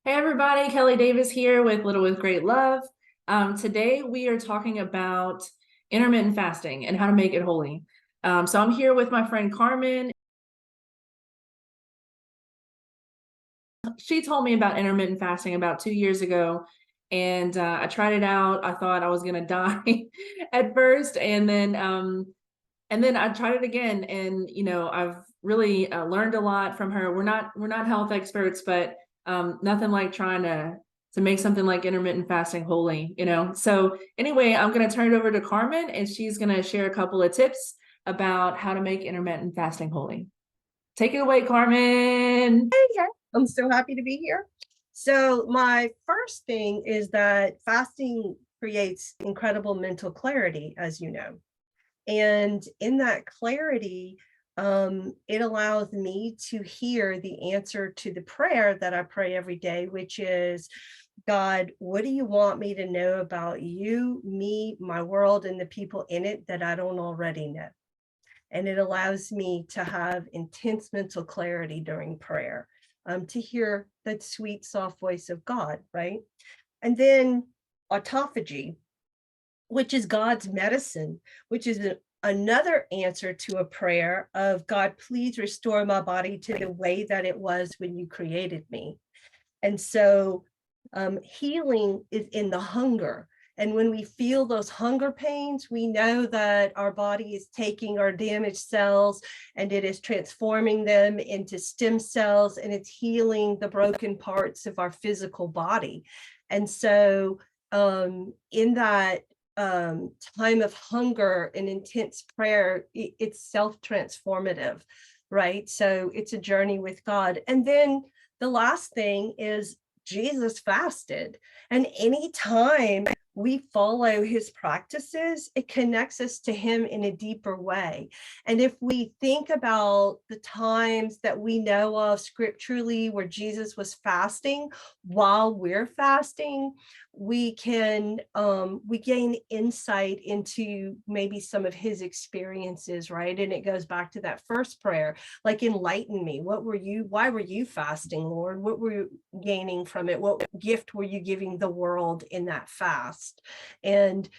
Hey everybody, Kelli Davis here with Little with Great Love. Today we are talking about intermittent fasting and how to make it holy. So I'm here with my friend Karmen. She told me about intermittent fasting about 2 years ago, and I tried it out. I thought I was gonna die at first, and then I tried it again, and I've really learned a lot from her. We're not health experts, but nothing like trying to make something like intermittent fasting holy. So anyway, I'm gonna turn it over to Karmen, and she's gonna share a couple of tips about how to make intermittent fasting holy. Take it away, Karmen. Hey, I'm so happy to be here. So my first thing is that fasting creates incredible mental clarity, as you know. And in that clarity, it allows me to hear the answer to the prayer that I pray every day, which is, God, what do you want me to know about you, me, my world, and the people in it that I don't already know? And it allows me to have intense mental clarity during prayer, to hear that sweet, soft voice of God, right? And then autophagy, which is God's medicine, which is another answer to a prayer of God, please restore my body to the way that it was when you created me. And so healing is in the hunger. And when we feel those hunger pains, we know that our body is taking our damaged cells and it is transforming them into stem cells, and it's healing the broken parts of our physical body. And so in that time of hunger and intense prayer, it's self-transformative, right? So it's a journey with God. And then the last thing is Jesus fasted. And anytime we follow his practices, it connects us to him in a deeper way. And if we think about the times that we know of scripturally where Jesus was fasting while we're fasting, we gain insight into maybe some of his experiences, right? And it goes back to that first prayer, like, enlighten me. Why were you fasting, Lord? What were you gaining from it? What gift were you giving the world in that fast? And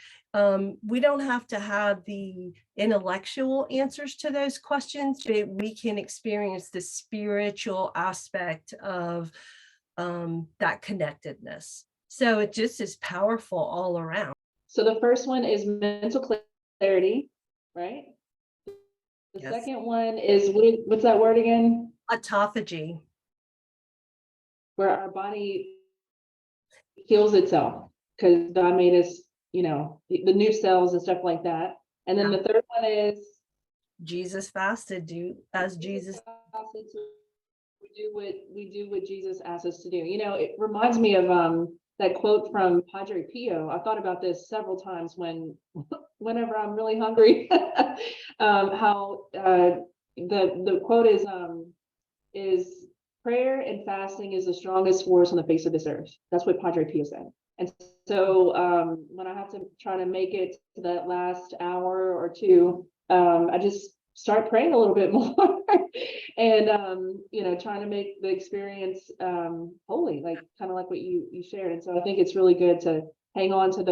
we don't have to have the intellectual answers to those questions, but we can experience the spiritual aspect of that connectedness. So it just is powerful all around. So the first one is mental clarity, right? The Yes. second one is what's that word again? Autophagy. Where our body heals itself because God made us, the new cells and stuff like that. And then the third one is Jesus fasted, do as Jesus. We do what Jesus asks us to do. It reminds me of that quote from Padre Pio. I thought about this several times whenever I'm really hungry. How the quote is prayer and fasting is the strongest force on the face of this earth. That's what Padre Pio said. And so when I have to try to make it to that last hour or two, I just start praying a little bit more and trying to make the experience holy, like kind of like what you shared. And so I think it's really good to hang on to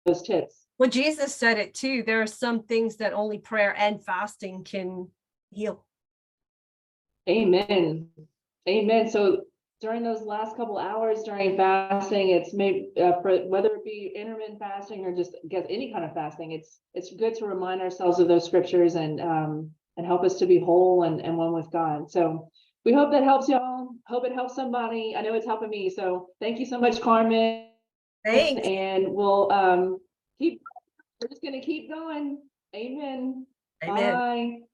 those tips. Well, Jesus said it too. There are some things that only prayer and fasting can heal. Amen. Amen. So during those last couple hours during fasting, it's maybe for whether it be intermittent fasting or just any kind of fasting, it's good to remind ourselves of those scriptures and help us to be whole and one with God. So we hope that helps y'all. Hope it helps somebody. I know it's helping me. So thank you so much, Karmen. Thanks. And we're just gonna keep going. Amen. Amen. Bye.